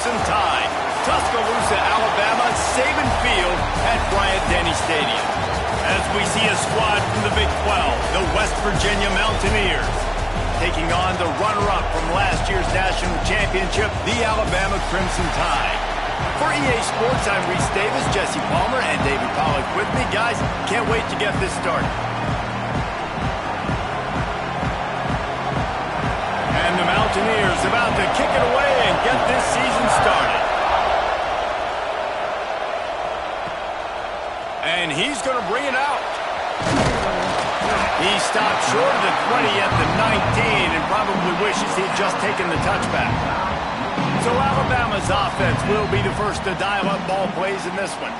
Crimson Tide. Tuscaloosa, Alabama, Saban Field at Bryant-Denny Stadium. As we see a squad from the Big 12, the West Virginia Mountaineers, taking on the runner-up from last year's national championship, the Alabama Crimson Tide. For EA Sports, I'm Reese Davis, Jesse Palmer, and David Pollack with me. Guys, can't wait to get this started. And the Mountaineers about to kick it away and get this season started. And he's going to bring it out. He stopped short of the 20 at the 19 and probably wishes he'd just taken the touchback. So Alabama's offense will be the first to dial up ball plays in this one.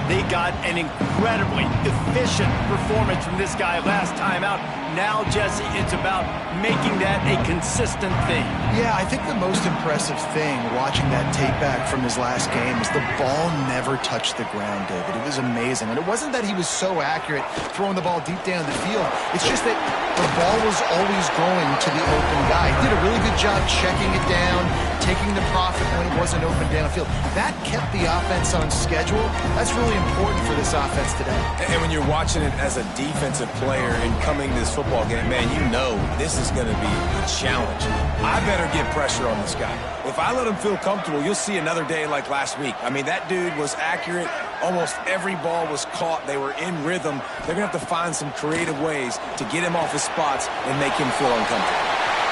They got an incredibly efficient performance from this guy last time out. Now, Jesse, it's about making that a consistent thing. Yeah, I think the most impressive thing watching that tape back from his last game is the ball never touched the ground, David. It was amazing. And it wasn't that he was so accurate throwing the ball deep down the field. It's just that the ball was always going to the open guy. He did a really good job checking it down, taking the profit when it wasn't open downfield. That kept the offense on schedule. That's really important for this offense today. And when you're watching it as a defensive player and coming to this football game, man, you know this is going to be a challenge. I better get pressure on this guy. If I let him feel comfortable, you'll see another day like last week. I mean, that dude was accurate. Almost every ball was caught. They were in rhythm. They're going to have to find some creative ways to get him off his spots and make him feel uncomfortable.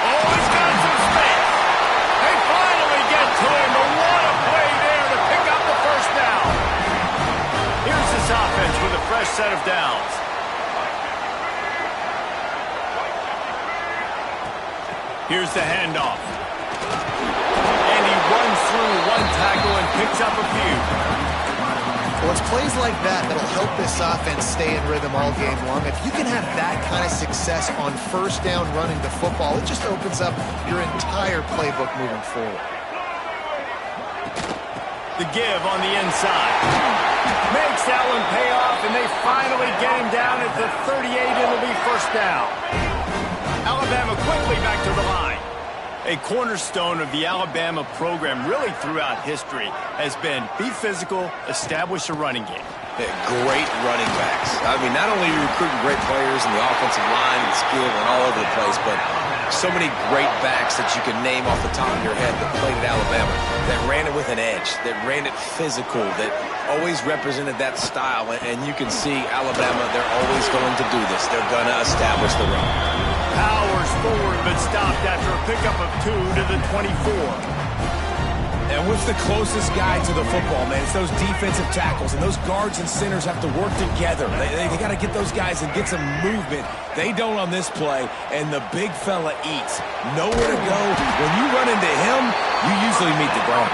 Oh, he's got some space. They finally get to him, but what a play there to pick up the first down. Here's this offense with a fresh set of downs. Here's the handoff. And he runs through one tackle and picks up a few. Well, it's plays like that that'll help this offense stay in rhythm all game long. If you can have that kind of success on first down running the football, it just opens up your entire playbook moving forward. The give on the inside. Makes that one pay off, and they finally get him down at the 38. It'll be first down. Alabama quickly back to the line. A cornerstone of the Alabama program really throughout history has been be physical, establish a running game. Yeah, great running backs. I mean, not only are you recruiting great players in the offensive line and skill and all over the place, but so many great backs that you can name off the top of your head that played at Alabama, that ran it with an edge, that ran it physical, that always represented that style. And you can see Alabama, they're always going to do this. They're going to establish the run. Powers forward, but stopped after a pickup of 2 to the 24. And what's the closest guy to the football, man? It's those defensive tackles, and those guards and centers have to work together. They got to get those guys and get some movement. They don't on this play, and the big fella eats. Nowhere to go. When you run into him, you usually meet the ground.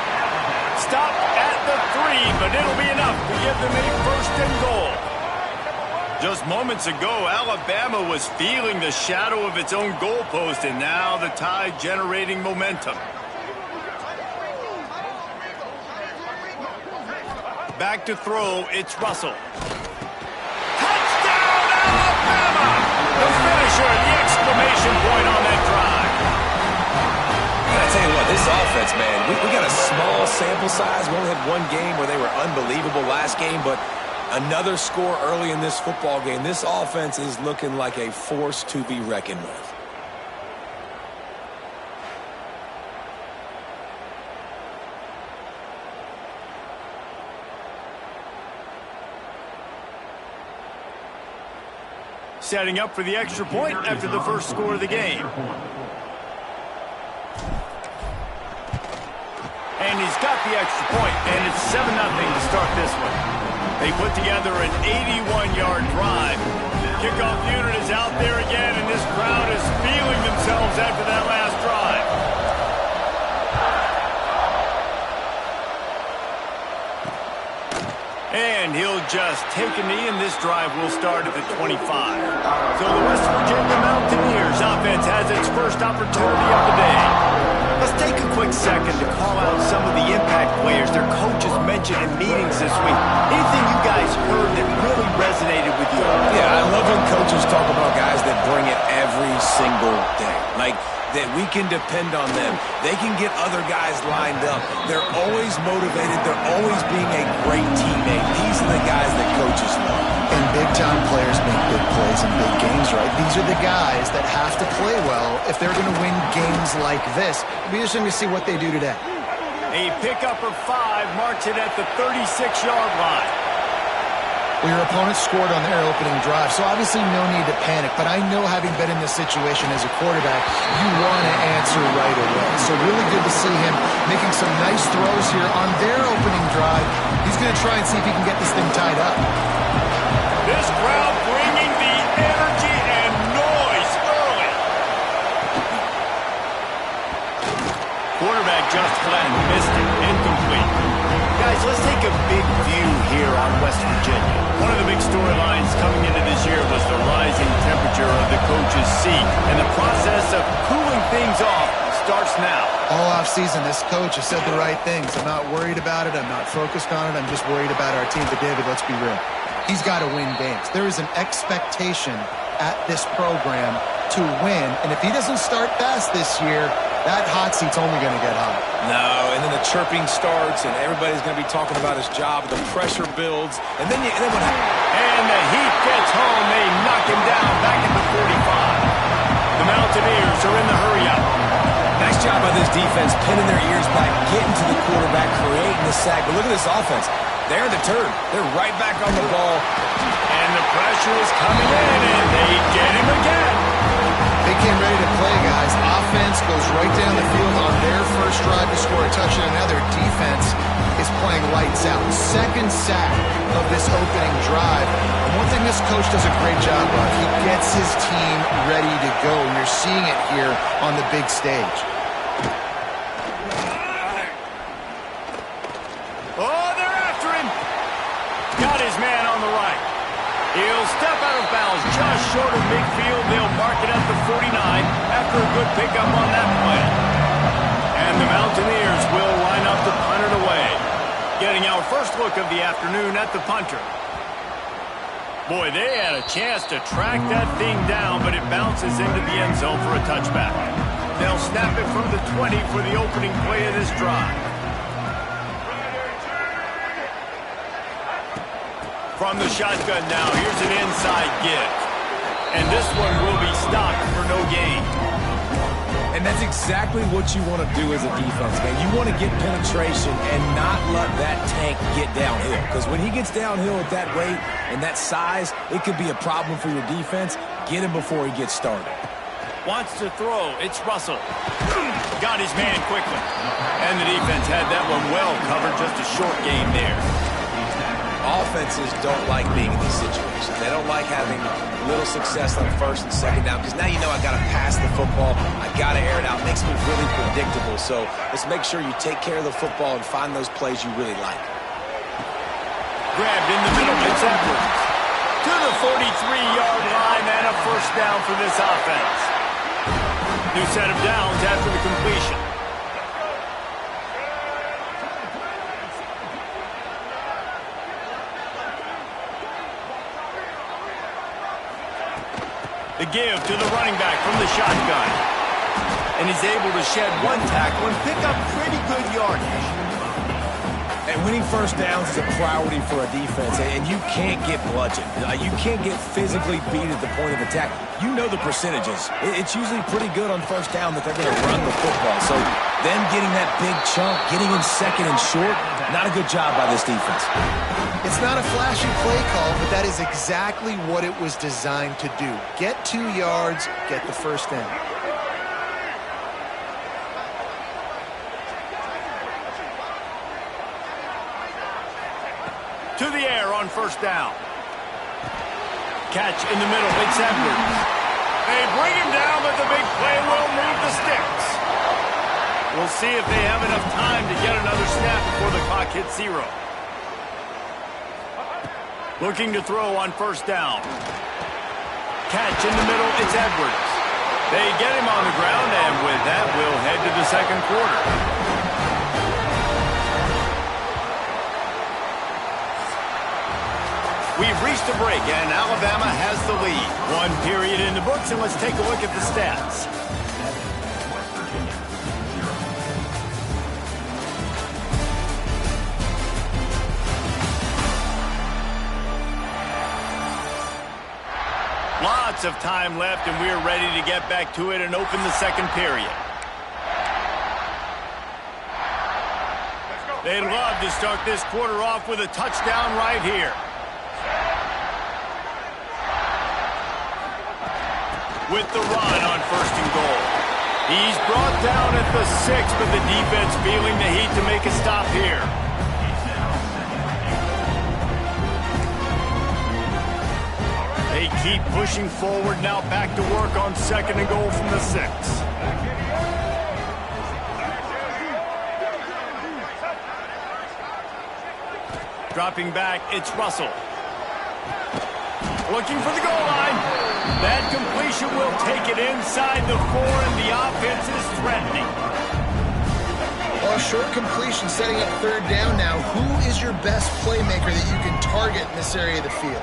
Stop at the 3, but it'll be enough to give them a first and goal. Just moments ago, Alabama was feeling the shadow of its own goalpost, and now the Tide generating momentum. Back to throw, it's Russell. Touchdown, Alabama! The finisher, the exclamation point on that drive. I tell you what, this offense, man, we got a small sample size. We only had one game where they were unbelievable last game, but another score early in this football game. This offense is looking like a force to be reckoned with. Setting up for the extra point after the first score of the game. And he's got the extra point, and it's 7-0 to start this one. They put together an 81-yard drive. Kickoff unit is out there again, and this crowd is feeling themselves after that last drive. And he'll just take a knee, and this drive will start at the 25. So the West Virginia Mountaineers offense has its first opportunity of the day. Let's take a quick second to call out some of the impact players their coaches mentioned in meetings this week. Anything you guys heard that really resonated with you? Yeah, I love when coaches talk about guys that bring it every single day. Like, that we can depend on them. They can get other guys lined up. They're always motivated. They're always being a great teammate. These are the guys that coaches love. And big-time players make big plays in big games, right? These are the guys that have to play well if they're going to win games like this. It'll be interesting to see what they do today. A pickup of 5 marks it at the 36-yard line. Well, your opponent scored on their opening drive, so obviously no need to panic. But I know, having been in this situation as a quarterback, you want to answer right away. So really good to see him making some nice throws here on their opening drive. He's going to try and see if he can get this thing tied up. This crowd bringing the energy and noise early. Quarterback just flat missed it. Incomplete. Guys, let's take a big view here on West Virginia. One of the big storylines coming into this year was the rising temperature of the coach's seat, and the process of cooling things off starts now. All offseason, this coach has said the right things. I'm not worried about it. I'm not focused on it. I'm just worried about our team. But, David, let's be real. He's got to win games. There is an expectation at this program to win, and if he doesn't start fast this year, that hot seat's only going to get hot. No, and then the chirping starts, and everybody's going to be talking about his job. The pressure builds, and then what happens? And the heat gets home. They knock him down back at the 45. The Mountaineers are in the hurry-up. Nice job by this defense, pinning their ears back, getting to the quarterback, creating the sack. But look at this offense. They're the turn. They're right back on the ball. And the pressure is coming in, and they get him again. They came ready to play, guys. Offense goes right down the field on their first drive to score a touchdown. Now their defense is playing lights out. Second sack of this opening drive. And one thing this coach does a great job of, he gets his team ready to go. And you're seeing it here on the big stage. Oh, they're after him. Got his man on the right. He'll step out of bounds just short of midfield. They'll mark it at the 49 after a good pickup on that play. And the Mountaineers will line up to punt it away. Getting our first look of the afternoon at the punter. Boy, they had a chance to track that thing down, but it bounces into the end zone for a touchback. They'll snap it from the 20 for the opening play of this drive. From the shotgun now, here's an inside give. And this one will be stopped for no gain. And that's exactly what you want to do as a defense, man. You want to get penetration and not let that tank get downhill. Because when he gets downhill at that weight and that size, it could be a problem for your defense. Get him before he gets started. Wants to throw. It's Russell. Got his man quickly. And the defense had that one well covered. Just a short game there. Offenses don't like being in these situations. They don't like having little success on first and second down because now you know I got to pass the football. I got to air it out. It makes me really predictable. So let's make sure you take care of the football and find those plays you really like. Grabbed in the middle. It's Edwards. To the 43-yard line and a first down for this offense. New set of downs after the completion. The give to the running back from the shotgun. And he's able to shed one tackle and pick up pretty good yardage. And winning first downs is a priority for a defense, and you can't get bludgeoned. You can't get physically beat at the point of attack. You know the percentages. It's usually pretty good on first down that they're going to run the football. So them getting that big chunk, getting in second and short, not a good job by this defense. It's not a flashy play call, but that is exactly what it was designed to do. Get 2 yards, get the first down. To the air on first down. Catch in the middle. It's Edwards. They bring him down, but the big play will move the sticks. We'll see if they have enough time to get another snap before the clock hits 0. Looking to throw on first down. Catch in the middle. It's Edwards. They get him on the ground, and with that, we'll head to the second quarter. We've reached a break, and Alabama has the lead. One period in the books, and let's take a look at the stats. Lots of time left, and we're ready to get back to it and open the second period. They'd love to start this quarter off with a touchdown right here. With the run on 1st and goal. He's brought down at the 6, but the defense feeling the heat to make a stop here. They keep pushing forward now, back to work on 2nd and goal from the 6. Dropping back, it's Russell. Looking for the goal line. That completion will take it inside the 4, and the offense is threatening. Well, short completion setting up 3rd down now. Who is your best playmaker that you can target in this area of the field?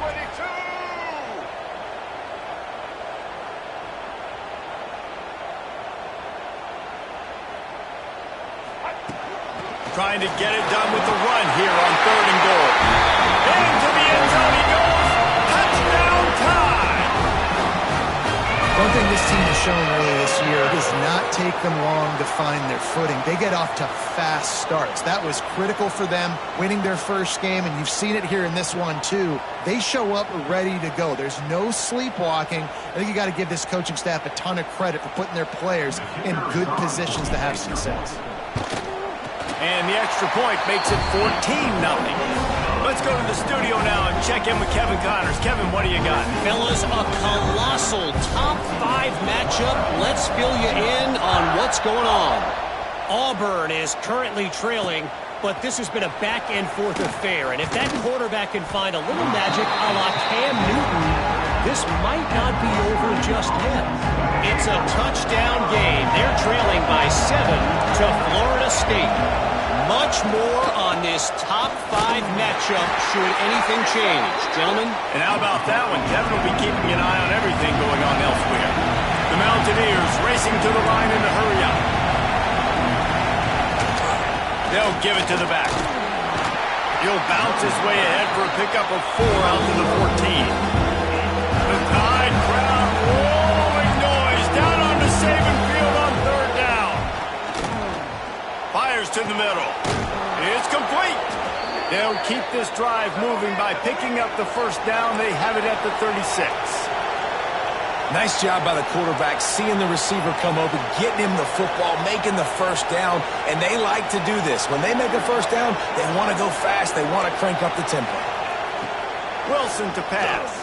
Trying to get it done with the run here on 3rd and goal. Into the end zone he goes. Touchdown time! One thing this team has shown earlier this year, it does not take them long to find their footing. They get off to fast starts. That was critical for them, winning their first game, and you've seen it here in this one too. They show up ready to go. There's no sleepwalking. I think you got to give this coaching staff a ton of credit for putting their players in good positions to have success. And the extra point makes it 14-0. Let's go to the studio now and check in with Kevin Connors. Kevin, what do you got? Fellas, a colossal top 5 matchup. Let's fill you in on what's going on. Auburn is currently trailing, but this has been a back-and-forth affair. And if that quarterback can find a little magic a la Cam Newton, this might not be over just yet. It's a touchdown game. They're trailing by 7 to Florida State. Much more on this top 5 matchup should anything change. Gentlemen? And how about that one? Kevin will be keeping an eye on everything going on elsewhere. The Mountaineers racing to the line in the hurry up. They'll give it to the back. He'll bounce his way ahead for a pickup of 4 out to the 14. The Tide crowd rolling noise down onto Saban Field on 3rd down. Fires to the middle. It's complete. They'll keep this drive moving by picking up the 1st down. They have it at the 36. Nice job by the quarterback, seeing the receiver come open, getting him the football, making the 1st down, and they like to do this. When they make a 1st down, they want to go fast. They want to crank up the tempo. Wilson to pass.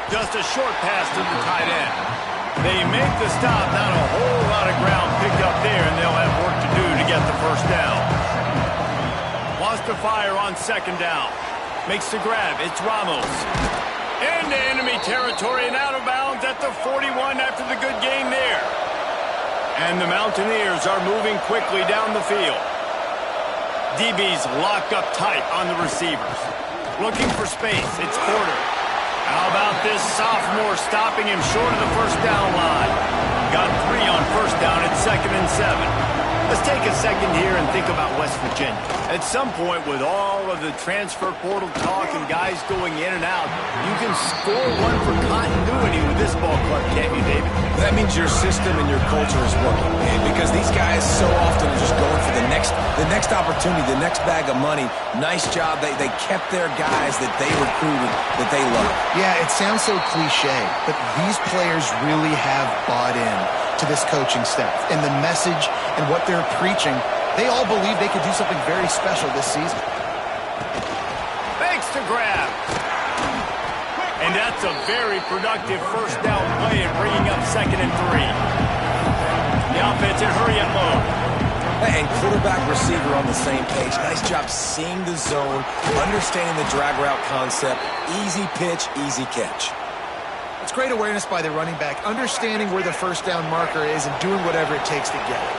Just a short pass to the tight end. They make the stop, not a whole lot of ground picked up there, and they'll have work to do to get the 1st down. Wants to fire on 2nd down. Makes the grab. It's Ramos. Into enemy territory and out of bounds at the 41 after the good gain there. And the Mountaineers are moving quickly down the field. DB's locked up tight on the receivers. Looking for space. It's Porter. How about this sophomore stopping him short of the 1st down line? Got 3 on 1st down at 2nd and 7. Let's take a second here and think about West Virginia. At some point, with all of the transfer portal talk and guys going in and out, you can score one for continuity with this ball club, can't you, David? That means your system and your culture is working, man, because these guys so often are just going for the next opportunity, the next bag of money. Nice job. They kept their guys that they recruited, that they love. Yeah, it sounds so cliche, but these players really have bought in to this coaching staff and the message and what they're preaching. They all believe they could do something very special this season. Thanks to grab. And that's a very productive 1st down play and bringing up 2nd and 3. The offense in hurry up mode. And quarterback receiver on the same page. Nice job seeing the zone, understanding the drag route concept. Easy pitch, easy catch. It's great awareness by the running back, understanding where the first down marker is and doing whatever it takes to get it.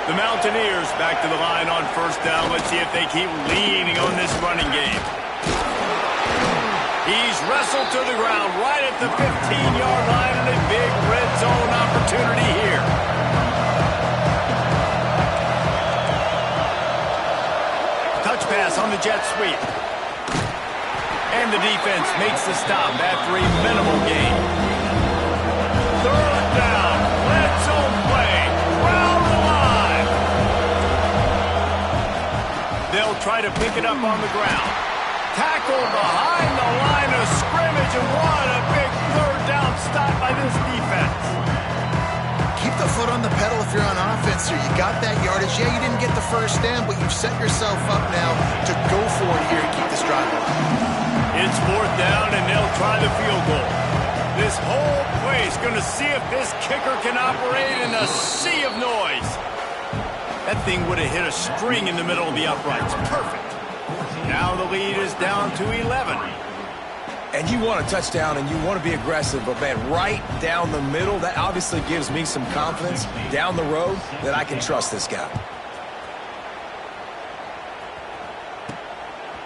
The Mountaineers back to the line on first down. Let's see if they keep leaning on this running game. He's wrestled to the ground right at the 15-yard line, and a big red zone opportunity here. Touch pass on the jet sweep. And the defense makes the stop after a minimal gain. Third down. Red zone play. Crowd alive. They'll try to pick it up on the ground. Tackled behind the line of scrimmage, and what a big third down stop by this defense. Keep the foot on the pedal if you're on offense here. You got that yardage. Yeah, you didn't get the first down, but you've set yourself up now to go for it here and keep this drive alive. It's fourth down, and they'll try the field goal. This whole place going to see if this kicker can operate in a sea of noise. That thing would have hit a string in the middle of the uprights. Perfect. Now the lead is down to 11. And you want a touchdown and you want to be aggressive, but man, right down the middle, that obviously gives me some confidence down the road that I can trust this guy.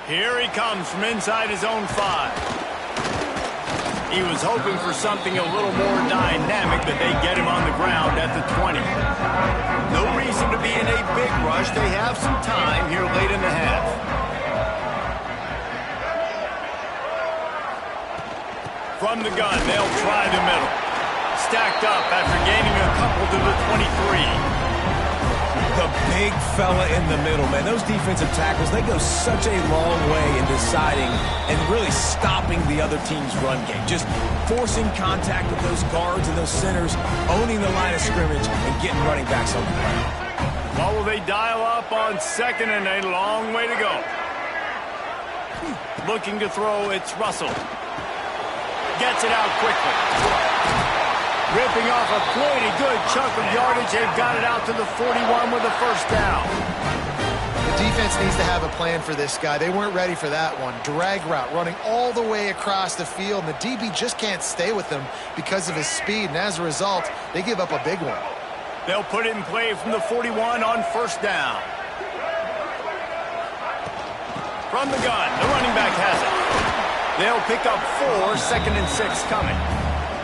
Here he comes from inside his own 5. He was hoping for something a little more dynamic, but they get him on the ground at the 20. No reason to be in a big rush. They have some time here late in the half. From the gun, they'll try the middle. Stacked up after gaining a couple to the 23. The big fella in the middle, man. Those defensive tackles, they go such a long way in deciding and really stopping the other team's run game. Just forcing contact with those guards and those centers, owning the line of scrimmage, and getting running backs on the ground. What will they dial up on second, and a long way to go? Looking to throw, it's Russell. Gets it out quickly. Ripping off a pretty good chunk of yardage. They've got it out to the 41 with a first down. The defense needs to have a plan for this guy. They weren't ready for that one. Drag route running all the way across the field, and the DB just can't stay with him because of his speed, and as a result, they give up a big one. They'll put it in play from the 41 on first down. From the gun, the running back has it. They'll pick up 4, second and 6 coming.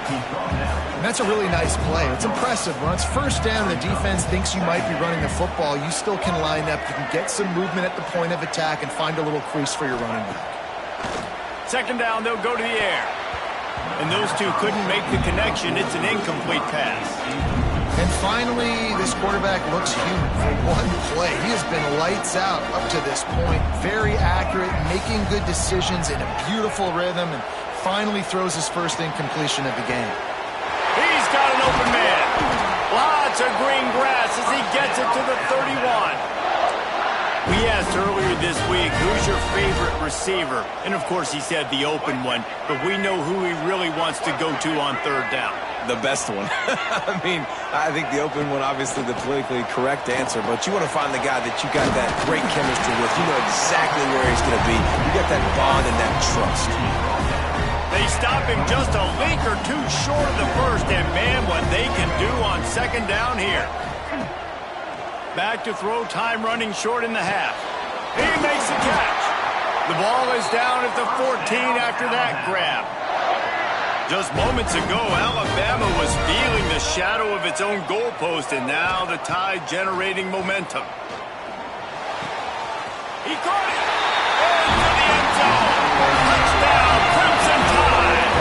And that's a really nice play. It's impressive. When it's first down, the defense thinks you might be running the football. You still can line up. You can get some movement at the point of attack and find a little crease for your running back. Second down, they'll go to the air. And those two couldn't make the connection. It's an incomplete pass. And finally, this quarterback looks human for one play. He has been lights out up to this point. Very accurate, making good decisions in a beautiful rhythm, and finally throws his first incompletion of the game. He's got an open man. Lots of green grass as he gets it to the 31. We asked earlier this week, who's your favorite receiver? And of course he said the open one, but we know who he really wants to go to on third down. The best one. I mean, I think the open one, obviously the politically correct answer, but you want to find the guy that you got that great chemistry with. You know exactly where he's going to be. You got that bond and that trust. They stop him just a link or two short of the first, and man, what they can do on second down here. Back to throw, time running short in the half. He makes the catch. The ball is down at the 14 after that grab. Just moments ago, Alabama was feeling the shadow of its own goalpost, and now the Tide generating momentum. He caught it! Into the end zone! Touchdown, Crimson Tide!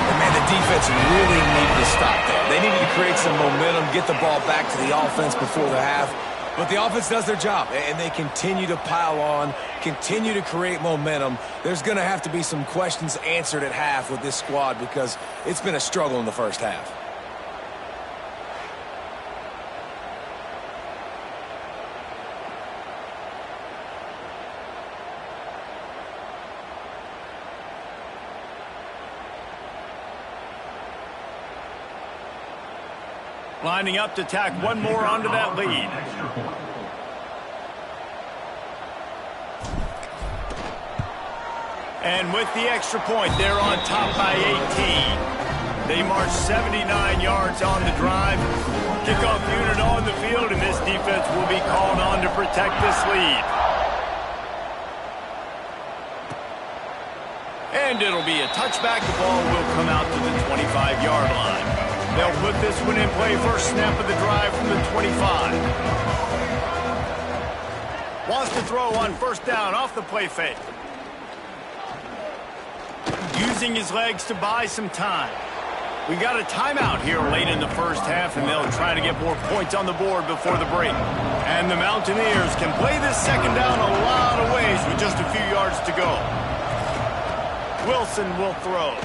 And man, the defense really needed to stop there. They needed to create some momentum, get the ball back to the offense before the half. But the offense does their job, and they continue to pile on, continue to create momentum. There's going to have to be some questions answered at half with this squad because it's been a struggle in the first half. Lining up to tack one more onto that lead. And with the extra point, they're on top by 18. They march 79 yards on the drive. Kickoff unit on the field, and this defense will be called on to protect this lead. And it'll be a touchback. The ball will come out to the 25-yard line. They'll put this one in play. First snap of the drive from the 25. Wants to throw on first down off the play fake. Using his legs to buy some time. We got a timeout here late in the first half, and they'll try to get more points on the board before the break. And the Mountaineers can play this second down a lot of ways with just a few yards to go. Wilson will throw.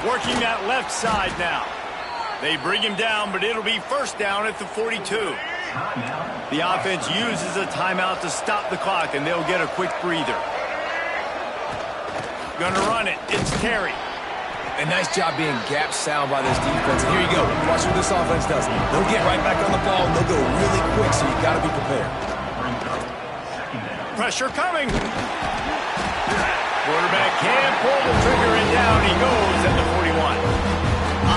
Working that left side now. They bring him down, but it'll be first down at the 42. The offense uses a timeout to stop the clock, and they'll get a quick breather. Gonna run it. It's Terry. A nice job being gap sound by this defense. And here you go. Watch what this offense does. They'll get right back on the ball, and they'll go really quick, so you got to be prepared. Pressure coming. Quarterback can't pull the trigger, and down he goes at the 41.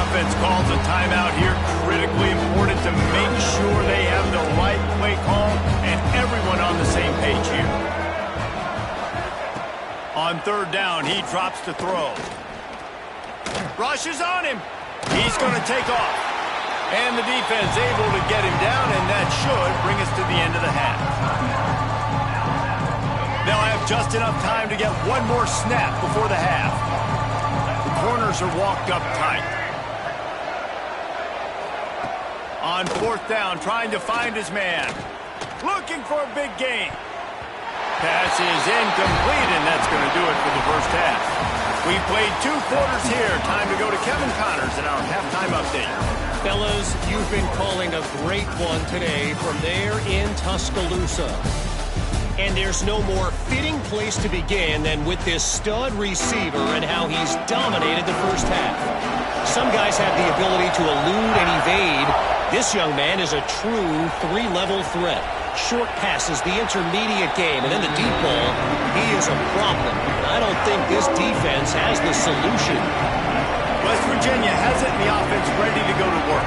Offense calls a timeout here. Critically important to make sure they have the right play call and everyone on the same page here. On third down, he drops to throw. Rush is on him. He's going to take off. And the defense able to get him down, and that should bring us to the end of the half. They'll have just enough time to get one more snap before the half. The corners are walked up tight. On fourth down, trying to find his man. Looking for a big gain. Pass is incomplete, and that's going to do it for the first half. We played 2 quarters here. Time to go to Kevin Connors in our halftime update. Fellas, you've been calling a great one today from there in Tuscaloosa. And there's no more fitting place to begin than with this stud receiver and how he's dominated the first half. Some guys have the ability to elude and evade. This young man is a true 3-level threat. Short passes, the intermediate game, and then the deep ball. He is a problem. I don't think this defense has the solution. West Virginia has it, and the offense ready to go to work.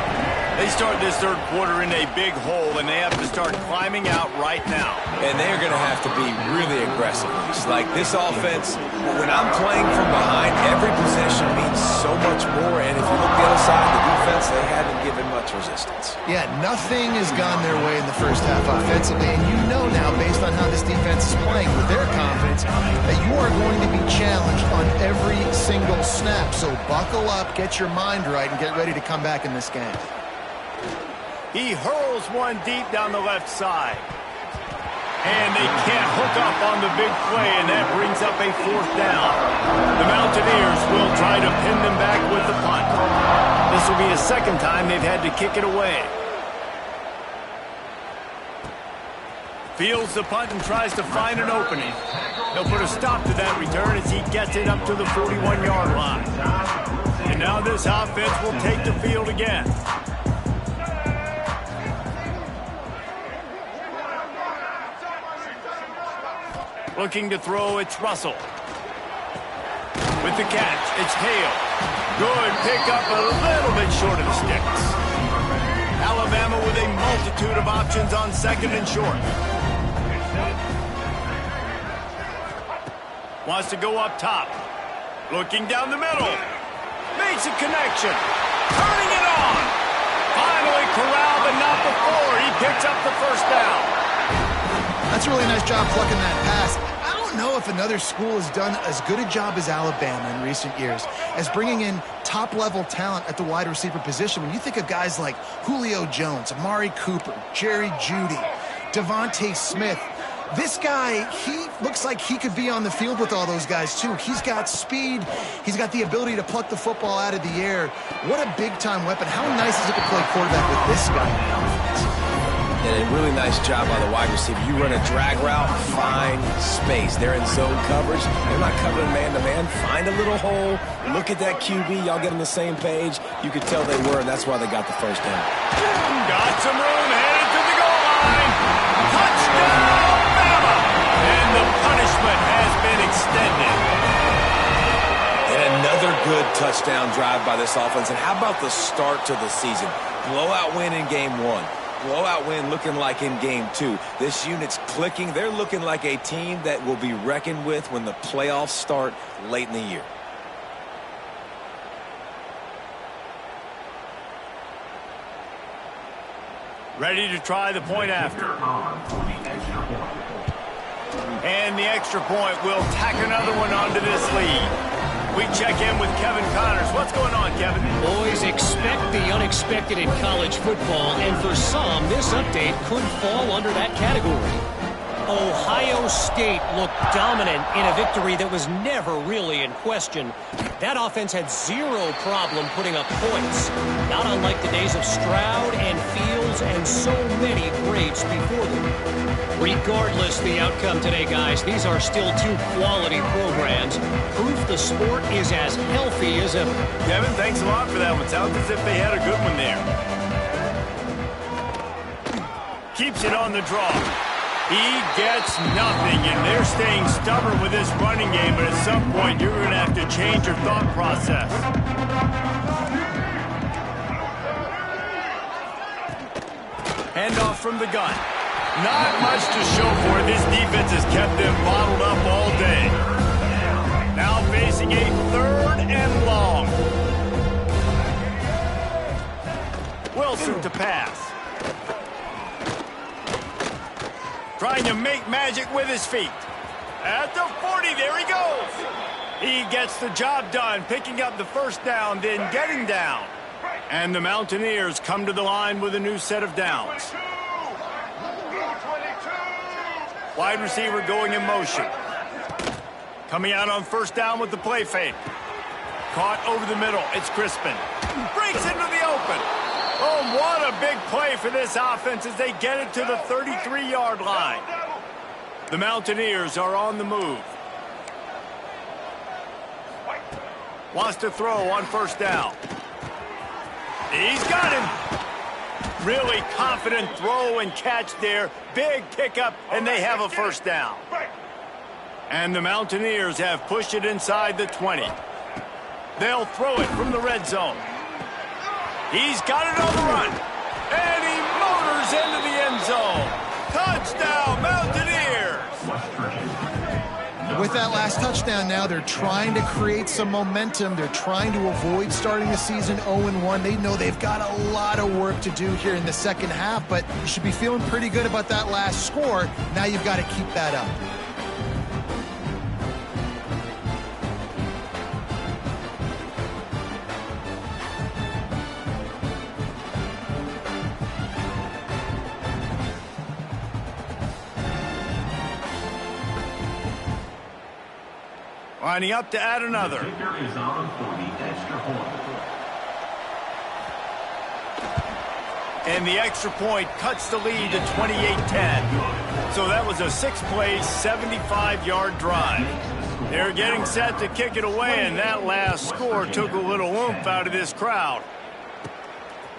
They start this third quarter in a big hole, and they have to start climbing out right now. And they're going to have to be really aggressive. It's like this offense, when I'm playing from behind, every possession means so much more. And if you look the other side of the defense, they haven't given much resistance. Yeah, nothing has gone their way in the first half offensively. And you know now, based on how this defense is playing with their confidence, that you are going to be challenged on every single snap. So buckle up, get your mind right, and get ready to come back in this game. He hurls one deep down the left side. And they can't hook up on the big play, and that brings up a fourth down. The Mountaineers will try to pin them back with the punt. This will be a second time they've had to kick it away. Fields the punt and tries to find an opening. They'll put a stop to that return as he gets it up to the 41-yard line. And now this offense will take the field again. Looking to throw, it's Russell. With the catch, it's Hale. Good pickup, a little bit short of the sticks. Alabama with a multitude of options on second and short. Wants to go up top. Looking down the middle. Makes a connection. Turning it on. Finally corralled, but not before. He picks up the first down. That's a really nice job plucking that pass. I don't know if another school has done as good a job as Alabama in recent years as bringing in top-level talent at the wide receiver position. When you think of guys like Julio Jones, Amari Cooper, Jerry Jeudy, Devontae Smith, this guy, he looks like he could be on the field with all those guys, too. He's got speed. He's got the ability to pluck the football out of the air. What a big-time weapon. How nice is it to play quarterback with this guy in the offense? And a really nice job by the wide receiver. You run a drag route, find space. They're in zone coverage. They're not covering man-to-man. Find a little hole. Look at that QB. Y'all get on the same page. You could tell they were, and that's why they got the first down. Got some room, headed to the goal line. Touchdown, Bama! And the punishment replacement has been extended. And another good touchdown drive by this offense. And how about the start to the season? Blowout win in game 1. Blowout win looking like in game 2. This unit's clicking. They're looking like a team that will be reckoned with when the playoffs start late in the year. Ready to try the point after. And the extra point will tack another one onto this lead. We check in with Kevin Connors. What's going on, Kevin? Boys, expect the unexpected in college football, and for some, this update could fall under that category. Ohio State looked dominant in a victory that was never really in question. That offense had zero problem putting up points, not unlike the days of Stroud and Fields and so many greats before them. Regardless the outcome today, guys, these are still two quality programs. Proof the sport is as healthy as ever. Kevin, thanks a lot for that one. Sounds as if they had a good one there. Keeps it on the draw. He gets nothing, and they're staying stubborn with this running game, but at some point you're going to have to change your thought process. Handoff from the gun. Not much to show for it. This defense has kept them bottled up all day. Now facing a 3rd and long. Wilson to pass. Trying to make magic with his feet. At the 40, there he goes. He gets the job done, picking up the first down, then getting down. And the Mountaineers come to the line with a new set of downs. Wide receiver going in motion. Coming out on first down with the play fake. Caught over the middle. It's Crispin. Breaks into the open. Oh, what a big play for this offense as they get it to the 33-yard line. The Mountaineers are on the move. Wants to throw on first down. He's got him. Really confident throw and catch there. Big pickup, and they have a first down. And the Mountaineers have pushed it inside the 20. They'll throw it from the red zone. He's got it on the run. And he motors into the end zone. Touchdown, Mountaineers! With that last touchdown now, they're trying to create some momentum. They're trying to avoid starting the season 0-1. They know they've got a lot of work to do here in the second half, but you should be feeling pretty good about that last score. Now you've got to keep that up. Lining up to add another. And the extra point cuts the lead to 28-10. So that was a 6-play, 75-yard drive. They're getting set to kick it away, and that last score took a little oomph out of this crowd.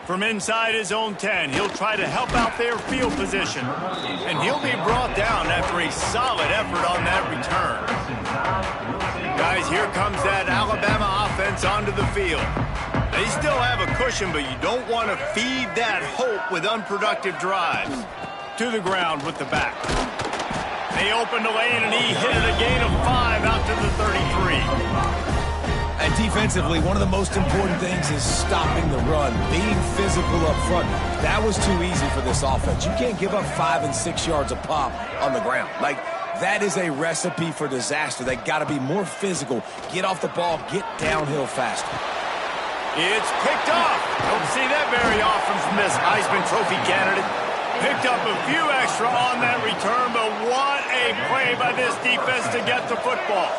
From inside his own 10, he'll try to help out their field position. And he'll be brought down after a solid effort on that return. Guys, here comes that Alabama offense onto the field. They still have a cushion, but you don't want to feed that hope with unproductive drives. To the ground with the back. They opened the lane, and he hit it a gain of 5 out to the 33. And defensively, one of the most important things is stopping the run, being physical up front. That was too easy for this offense. You can't give up 5 and 6 yards a pop on the ground. That is a recipe for disaster. They got to be more physical, get off the ball, get downhill faster. It's picked off. Don't see that very often from this Heisman Trophy candidate. Picked up a few extra on that return, but what a play by this defense to get the football.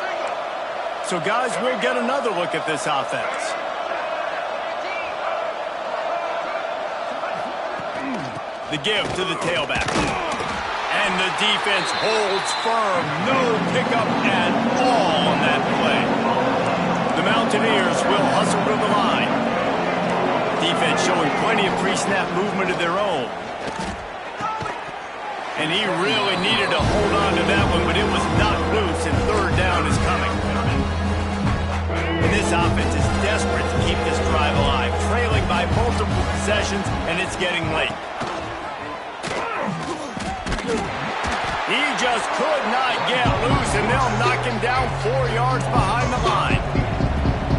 So, guys, we'll get another look at this offense. The give to the tailback. And the defense holds firm. No pickup at all on that play. The Mountaineers will hustle to the line. Defense showing plenty of pre-snap movement of their own. And he really needed to hold on to that one, but it was knocked loose, and third down is coming. And this offense is desperate to keep this drive alive, trailing by multiple possessions, and it's getting late. He just could not get loose, and they'll knock him down 4 yards behind the line.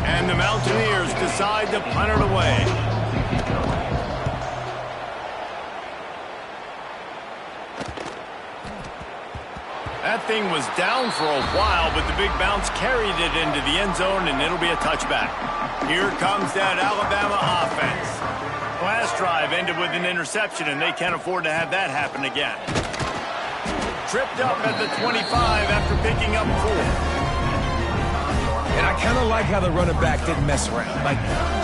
And the Mountaineers decide to punt it away. That thing was down for a while, but the big bounce carried it into the end zone, and it'll be a touchback. Here comes that Alabama offense. Last drive ended with an interception, and they can't afford to have that happen again. Tripped up at the 25 after picking up 4. And I kind of like how the running back didn't mess around. Like,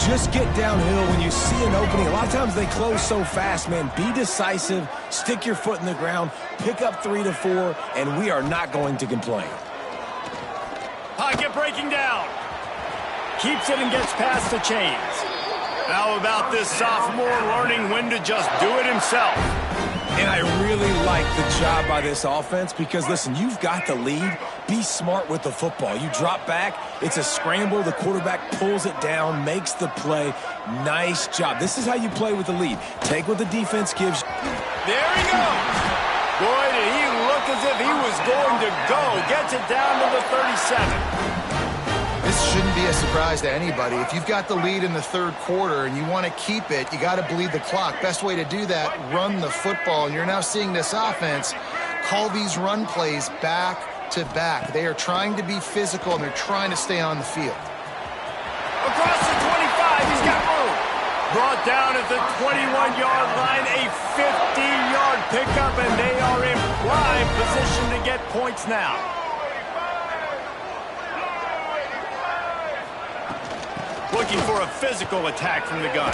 just get downhill when you see an opening. A lot of times they close so fast, man. Be decisive, stick your foot in the ground, pick up 3 to 4, and we are not going to complain. Pocket breaking down. Keeps it and gets past the chains. How about this sophomore learning when to just do it himself? And I really like the job by this offense because, listen, you've got the lead. Be smart with the football. You drop back, it's a scramble. The quarterback pulls it down, makes the play. Nice job. This is how you play with the lead. Take what the defense gives. There he goes. Boy, did he look as if he was going to go. Gets it down to the 37. This shouldn't be a surprise to anybody. If you've got the lead in the third quarter and you want to keep it, you got to bleed the clock. Best way to do that, run the football. And you're now seeing this offense call these run plays back to back. They are trying to be physical, and they're trying to stay on the field. Across the 25, he's got room. Brought down at the 21-yard line, a 50-yard pickup, and they are in prime position to get points now. Looking for a physical attack from the gun.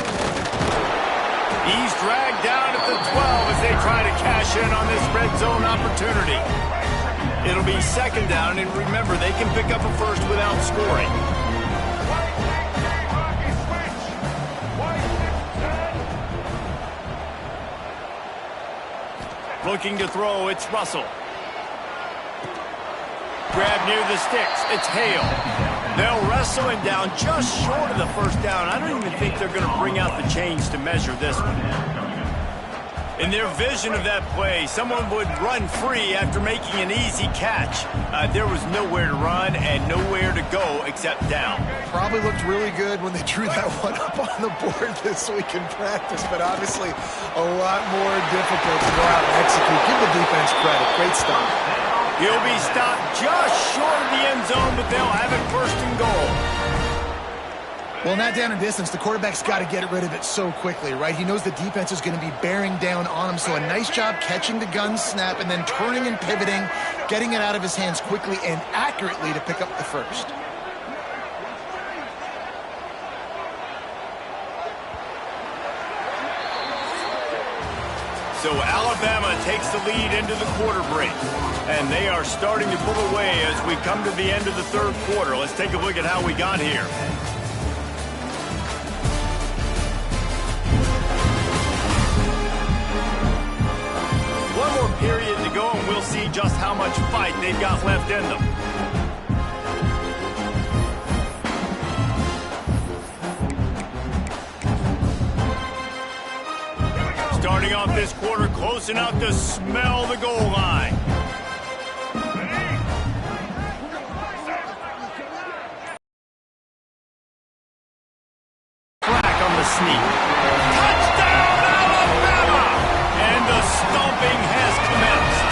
He's dragged down at the 12 as they try to cash in on this red zone opportunity. It'll be second down, and remember, they can pick up a first without scoring. Looking to throw, it's Russell. Grab near the sticks, it's Hale. They'll wrestle him down just short of the first down. I don't even think they're going to bring out the chains to measure this one. In their vision of that play, someone would run free after making an easy catch. There was nowhere to run and nowhere to go except down. Probably looked really good when they drew that one up on the board this week in practice, but obviously a lot more difficult to go out and execute. Give the defense credit. Great stop. He'll be stopped just short of the end zone, but they'll have it first and goal. Well, in that down and distance, the quarterback's got to get rid of it so quickly, right? He knows the defense is going to be bearing down on him, so a nice job catching the gun snap and then turning and pivoting, getting it out of his hands quickly and accurately to pick up the first. So Alabama takes the lead into the quarter break, and they are starting to pull away as we come to the end of the third quarter. Let's take a look at how we got here. One more period to go, and we'll see just how much fight they've got left in them. Starting off this quarter close enough to smell the goal line. Flack on the sneak. Touchdown, Alabama! And the stomping has commenced.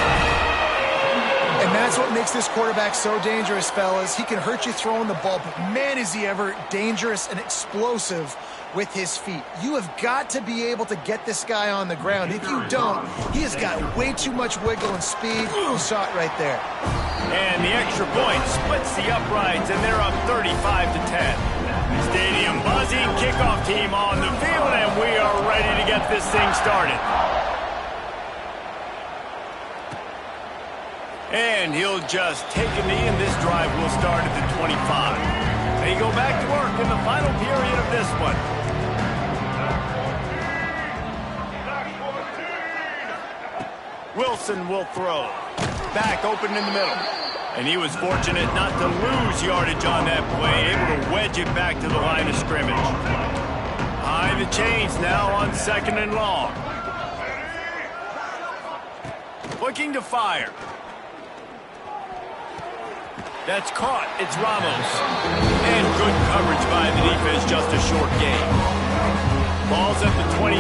And that's what makes this quarterback so dangerous, fellas. He can hurt you throwing the ball, but man, is he ever dangerous and explosive with his feet. You have got to be able to get this guy on the ground. If you don't, he has got way too much wiggle and speed. You saw it right there. And the extra point splits the uprights, and they're up 35-10. Stadium buzzing, kickoff team on the field, and we are ready to get this thing started. And he'll just take a knee, and this drive will start at the 25. They go back to work in the final period of this one. Wilson will throw. Back open in the middle. And he was fortunate not to lose yardage on that play, able to wedge it back to the line of scrimmage. High the chains now on 2nd and long. Looking to fire. That's caught. It's Ramos. And good coverage by the defense, just a short gain. Ball's at the 29.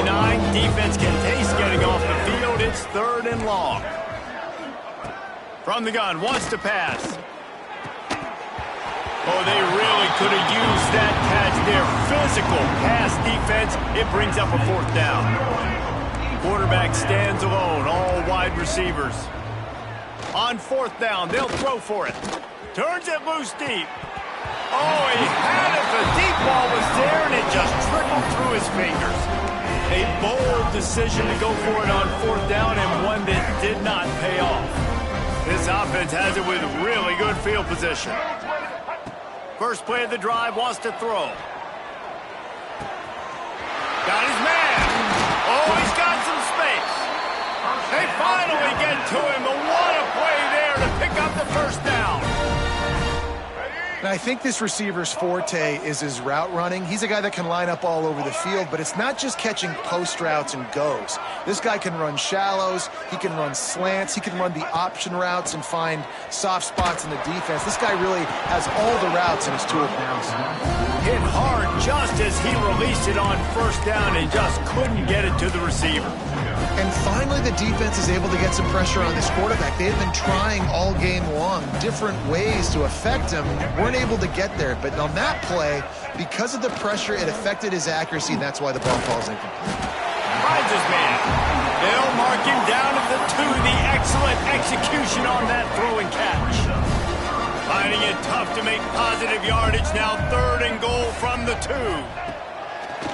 Defense can taste getting off the field. It's 3rd and long. From the gun, wants to pass. Oh, they really could have used that catch there. Physical pass defense. It brings up a 4th down. Quarterback stands alone, all wide receivers. On 4th down, they'll throw for it. Turns it loose deep. Oh, he had it. The deep ball was there, and it just trickled through his fingers. A bold decision to go for it on 4th down, and one that did not pay off. This offense has it with really good field position. First play of the drive, wants to throw. Got his man. Oh, he's got some space. They finally get to him. But what a play there to pick up the 1st down. And I think this receiver's forte is his route running. He's a guy that can line up all over the field, but it's not just catching post routes and goes. This guy can run shallows, he can run slants, he can run the option routes and find soft spots in the defense. This guy really has all the routes in his toolbox. Hit hard just as he released it on 1st down and just couldn't get it to the receiver. And finally, the defense is able to get some pressure on this quarterback. They've been trying all game long different ways to affect him. Weren't able to get there. But on that play, because of the pressure, it affected his accuracy, and that's why the ball falls incomplete. Finds his man. They'll mark him down at the 2. The excellent execution on that throw and catch. Finding it tough to make positive yardage. Now 3rd and goal from the 2.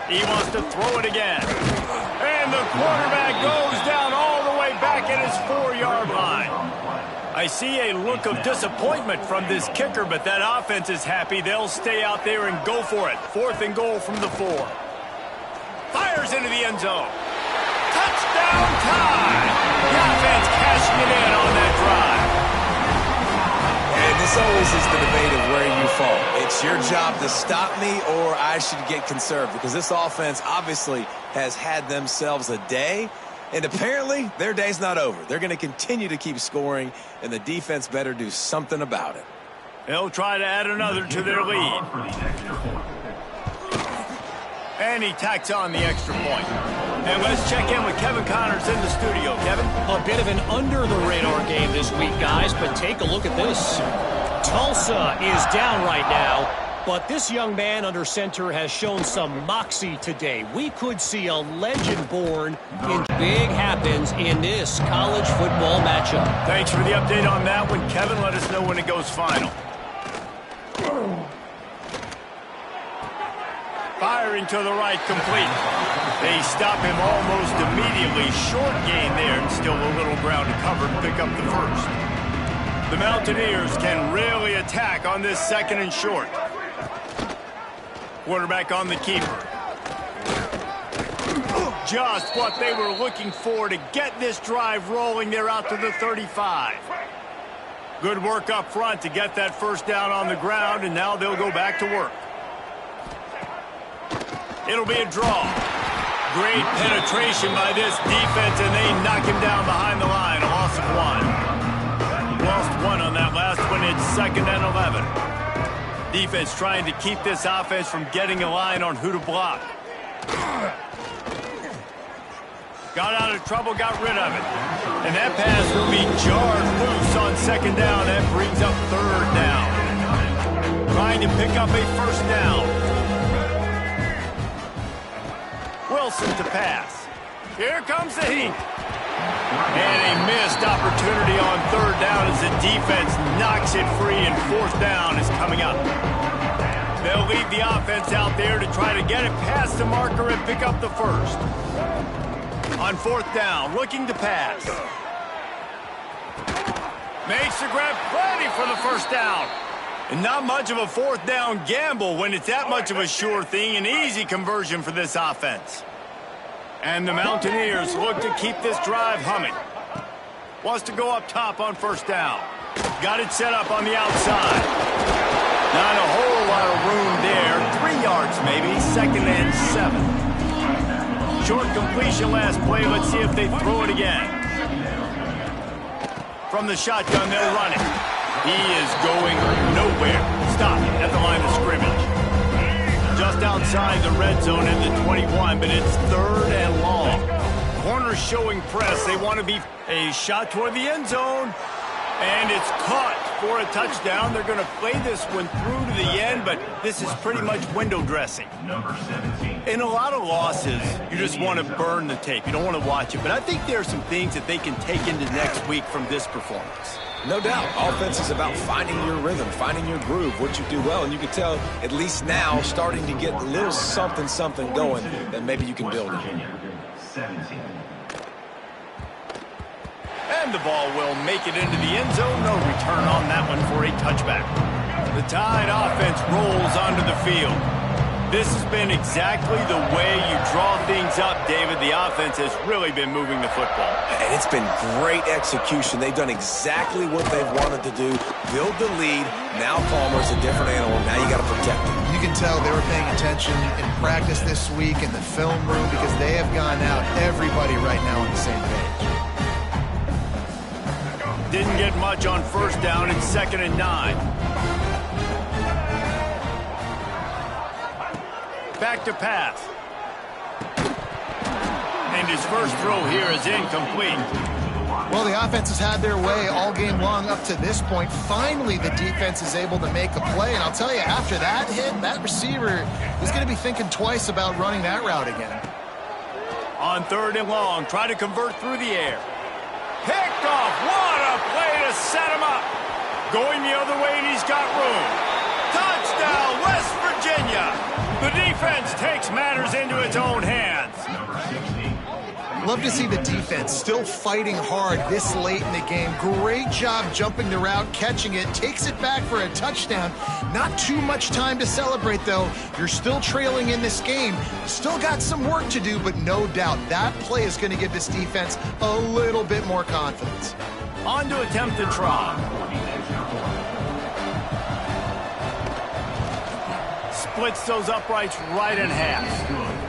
He wants to throw it again. And the quarterback goes down all the way back at his 4-yard line. I see a look of disappointment from this kicker, but that offense is happy. They'll stay out there and go for it. 4th and goal from the 4. Fires into the end zone. Touchdown time! The offense cashing it in on that drive. And this always is the debate of where you fall. It's your job to stop me, or I should get conserved, because this offense obviously has had themselves a day, and apparently their day's not over. They're going to continue to keep scoring, and the defense better do something about it. They'll try to add another to their lead. And he tacks on the extra point. And let's check in with Kevin Connors in the studio. Kevin? A bit of an under-the-radar game this week, guys, but take a look at this. Tulsa is down right now, but this young man under center has shown some moxie today. We could see a legend born in big happens in this college football matchup. Thanks for the update on that one, Kevin. Let us know when it goes final. Firing to the right, complete. They stop him almost immediately. Short gain there, and still a little ground to cover to pick up the 1st. The Mountaineers can really attack on this 2nd and short. Quarterback on the keeper. Just what they were looking for to get this drive rolling. They're out to the 35. Good work up front to get that 1st down on the ground, and now they'll go back to work. It'll be a draw. Great penetration by this defense, and they knock him down behind the line. A loss of 1. Lost 1 on that last one. It's 2nd and 11. Defense trying to keep this offense from getting a line on who to block. Got out of trouble, got rid of it. And that pass will be jarred loose on 2nd down. That brings up 3rd down. Trying to pick up a 1st down. Wilson to pass. Here comes the heat. And a missed opportunity on 3rd down as the defense knocks it free, and 4th down is coming up. They'll leave the offense out there to try to get it past the marker and pick up the 1st. On 4th down, looking to pass. Makes the grab, plenty for the 1st down. And not much of a 4th down gamble when it's that much of a sure thing. An easy conversion for this offense. And the Mountaineers look to keep this drive humming. Wants to go up top on first down. Got it set up on the outside. Not a whole lot of room there. 3 yards maybe. 2nd and 7. Short completion last play. Let's see if they throw it again. From the shotgun, they'll run it. He is going nowhere. Stop at the line of scrimmage. Just outside the red zone in the 21, but it's 3rd and long. Corners showing press. They want to be a shot toward the end zone. And it's caught for a touchdown. They're going to play this one through to the end, but this is pretty much window dressing. In a lot of losses, you just want to burn the tape. You don't want to watch it. But I think there are some things that they can take into next week from this performance. No doubt. Offense is about finding your rhythm, finding your groove, what you do well. And you can tell, at least now, starting to get a little something going that maybe you can build it. And the ball will make it into the end zone. No return on that one for a touchback. The Tide offense rolls onto the field. This has been exactly the way you draw things up, David. The offense has really been moving the football. And it's been great execution. They've done exactly what they've wanted to do. Build the lead. Now Palmer's a different animal. Now you got to protect him. You can tell they were paying attention in practice this week in the film room because they have gone out, everybody right now on the same page. Didn't get much on first down. It's 2nd and 9. Back to pass. And his first throw here is incomplete. Well, the offense has had their way all game long up to this point. Finally, the defense is able to make a play. And I'll tell you, after that hit, that receiver is going to be thinking twice about running that route again. On 3rd and long, try to convert through the air. Picked off. What a play to set him up. Going the other way, and he's got room. Touchdown, West Virginia. The defense takes matters into its own hands. Love to see the defense still fighting hard this late in the game. Great job jumping the route, catching it, takes it back for a touchdown. Not too much time to celebrate, though. You're still trailing in this game. Still got some work to do, but no doubt that play is going to give this defense a little bit more confidence. On to attempt the try. Splits those uprights right in half.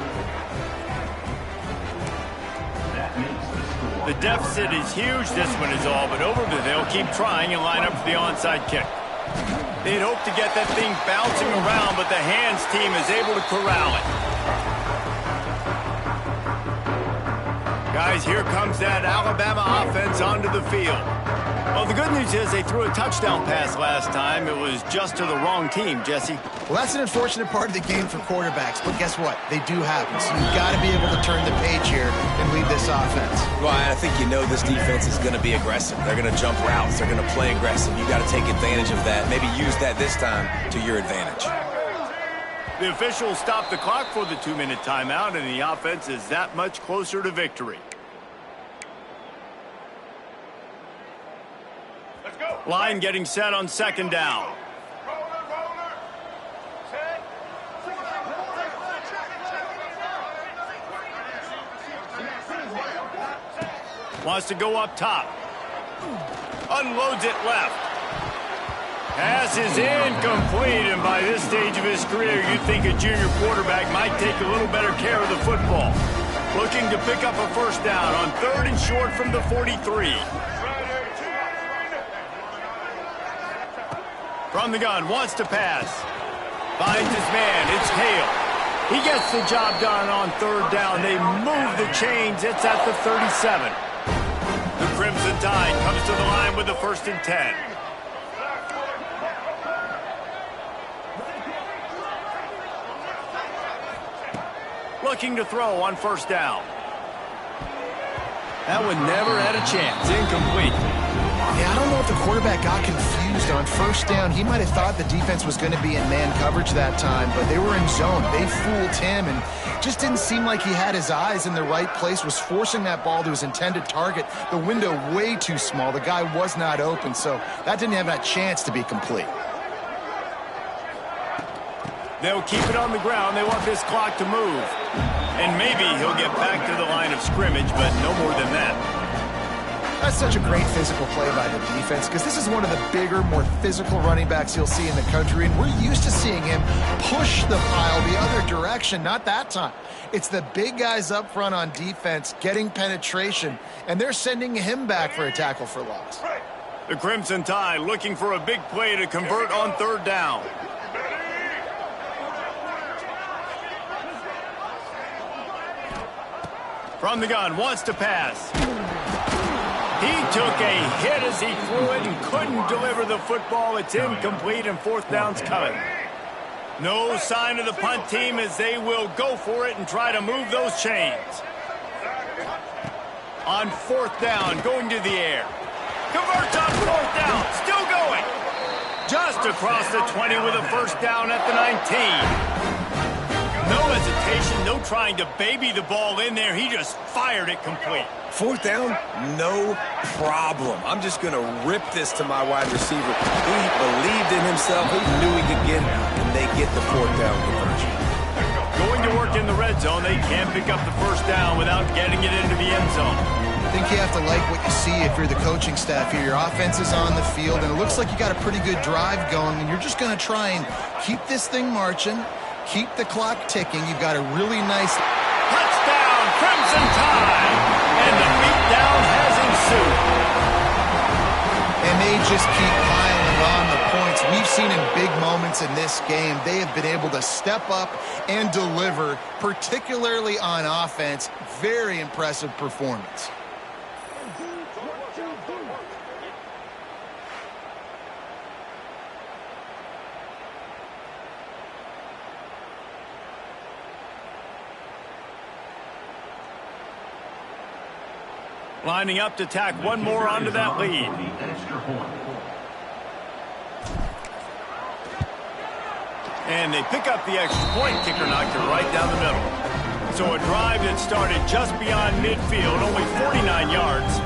The deficit is huge. This one is all but over, but they'll keep trying and line up for the onside kick. They'd hope to get that thing bouncing around, but the hands team is able to corral it. Guys, here comes that Alabama offense onto the field. Well, the good news is they threw a touchdown pass last time. It was just to the wrong team, Jesse. Well, that's an unfortunate part of the game for quarterbacks, but guess what? They do happen, so you've got to be able to turn the page here and lead this offense. Well, I think you know this defense is going to be aggressive. They're going to jump routes. They're going to play aggressive. You got to take advantage of that. Maybe use that this time to your advantage. The officials stopped the clock for the 2-minute timeout, and the offense is that much closer to victory. Line getting set on 2nd down. Wants to go up top. Unloads it left. Pass is incomplete, and by this stage of his career, you'd think a junior quarterback might take a little better care of the football. Looking to pick up a first down on 3rd and short from the 43. From the gun, wants to pass. Finds his man, it's Hale. He gets the job done on 3rd down. They move the chains, it's at the 37. The Crimson Tide comes to the line with the 1st and 10. Looking to throw on 1st down. That one never had a chance, incomplete. Yeah, I don't know if the quarterback got confused on 1st down. He might have thought the defense was going to be in man coverage that time, but they were in zone. They fooled him and just didn't seem like he had his eyes in the right place, was forcing that ball to his intended target. The window way too small. The guy was not open, so that didn't have that chance to be complete. They'll keep it on the ground. They want this clock to move. And maybe he'll get back to the line of scrimmage, but no more than that. That's such a great physical play by the defense because this is one of the bigger, more physical running backs you'll see in the country, and we're used to seeing him push the pile the other direction. Not that time. It's the big guys up front on defense getting penetration, and they're sending him back for a tackle for loss. The Crimson Tide looking for a big play to convert on third down. From the gun, wants to pass. He took a hit as he threw it and couldn't deliver the football. It's incomplete and fourth down's coming. No sign of the punt team as they will go for it and try to move those chains. On fourth down, going to the air. Converts on fourth down, still going. Just across the 20 with a first down at the 19. No hesitation, no trying to baby the ball in there. He just fired it complete. Fourth down, no problem. I'm just going to rip this to my wide receiver. He believed in himself. He knew he could get it, and they get the fourth down conversion. Going to work in the red zone. They can't pick up the first down without getting it into the end zone. I think you have to like what you see if you're the coaching staff here. Your offense is on the field, and it looks like you got a pretty good drive going, and you're just going to try and keep this thing marching, keep the clock ticking. You've got a really nice touchdown, Crimson Tide, and the beatdown has ensued. And they just keep piling on the points. We've seen in big moments in this game, they have been able to step up and deliver, particularly on offense. Very impressive performance. Lining up to tack one more onto that lead. And they pick up the extra point. Kicker knocked it right down the middle. So a drive that started just beyond midfield, only 49 yards.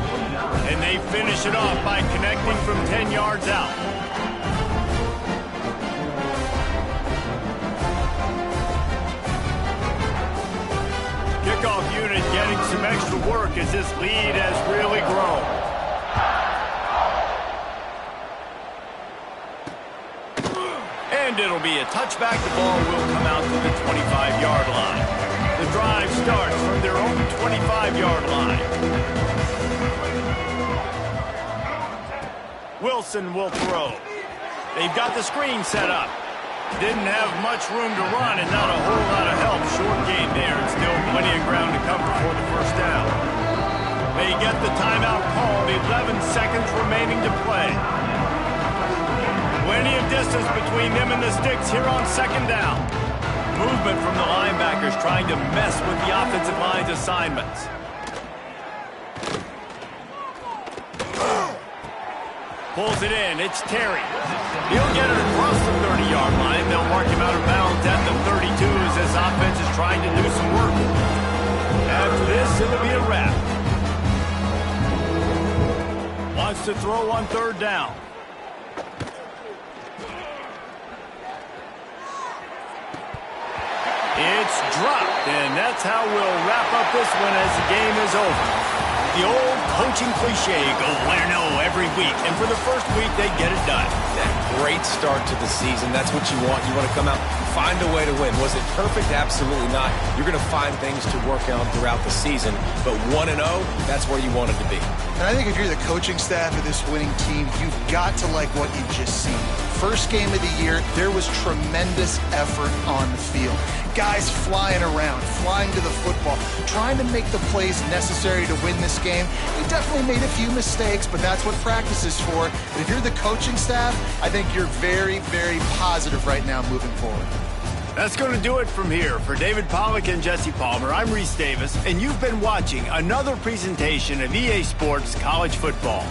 And they finish it off by connecting from 10 yards out. Kickoff unit getting some extra work as this lead has really grown. And it'll be a touchback. The ball will come out to the 25-yard line. The drive starts from their own 25-yard line. Wilson will throw. They've got the screen set up. Didn't have much room to run and not a whole lot of help. Short game there and still plenty of ground to cover for the first down. They get the timeout called. 11 seconds remaining to play. Plenty of distance between them and the sticks here on second down. Movement from the linebackers trying to mess with the offensive line's assignments. Pulls it in. It's Terry. He'll get it across the 30-yard line. They'll mark him out of bounds at the 32 as this offense is trying to do some work. After this, it'll be a wrap. Wants to throw on third down. It's dropped, and that's how we'll wrap up this one as the game is over. The old coaching cliche, go win or no every week. And for the first week, they get it done. That great start to the season. That's what you want. You want to come out, find a way to win. Was it perfect? Absolutely not. You're going to find things to work on throughout the season. But 1-0, that's where you wanted to be. And I think if you're the coaching staff of this winning team, you've got to like what you've just seen. First game of the year, there was tremendous effort on the field. Guys flying around, flying to the football, trying to make the plays necessary to win this game. You definitely made a few mistakes, but that's what practice is for. But if you're the coaching staff, I think you're very, very positive right now moving forward. That's going to do it from here. For David Pollack and Jesse Palmer, I'm Reese Davis, and you've been watching another presentation of EA Sports College Football.